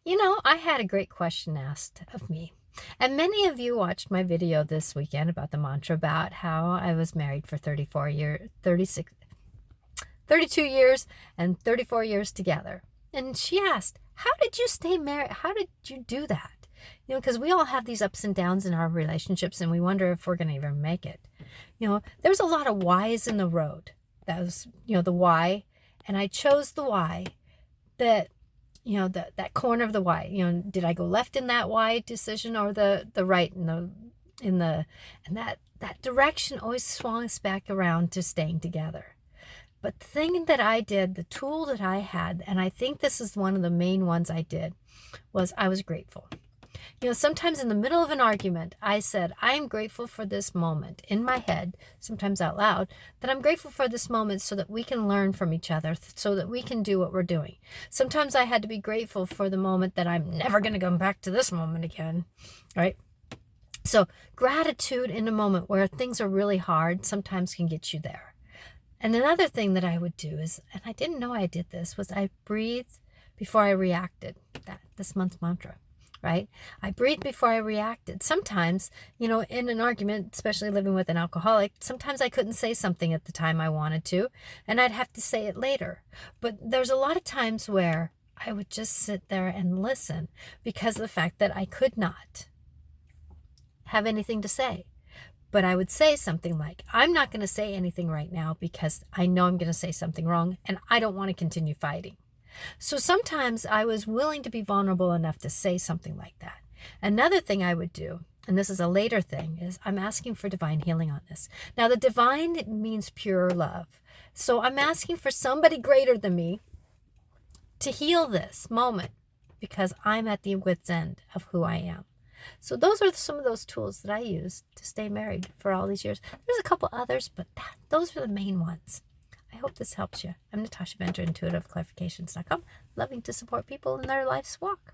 I had a great question asked of me. And many of you watched my video this weekend about the mantra about how I was married for 34 years, 36, 32 years and 34 years together. And she asked, how did you stay married? How did you do that? Because we all have these ups and downs in our relationships and we wonder if we're going to even make it. There's a lot of whys in the road. That was, the why. And I chose the why that that corner of the Y. Did I go left in that Y decision or the right and that direction always swung us back around to staying together. But the thing that I did, the tool that I had, and I think this is one of the main ones I did, was I was grateful. Sometimes in the middle of an argument, I said, I am grateful for this moment in my head, sometimes out loud, that I'm grateful for this moment so that we can learn from each other, so that we can do what we're doing. Sometimes I had to be grateful for the moment that I'm never going to come back to this moment again, right? So gratitude in a moment where things are really hard sometimes can get you there. And another thing that I would do is, and I didn't know I did this, was I breathed before I reacted. This month's mantra. Right? I breathed before I reacted. Sometimes, in an argument, especially living with an alcoholic, sometimes I couldn't say something at the time I wanted to, and I'd have to say it later. But there's a lot of times where I would just sit there and listen because of the fact that I could not have anything to say. But I would say something like, I'm not going to say anything right now because I know I'm going to say something wrong and I don't want to continue fighting. So sometimes I was willing to be vulnerable enough to say something like that. Another thing I would do, and this is a later thing, is I'm asking for divine healing on this. Now, the divine means pure love. So I'm asking for somebody greater than me to heal this moment because I'm at the wit's end of who I am. So those are some of those tools that I used to stay married for all these years. There's a couple others, but those are the main ones. I hope this helps you. I'm Natasha Venter, intuitiveclarifications.com, loving to support people in their life's walk.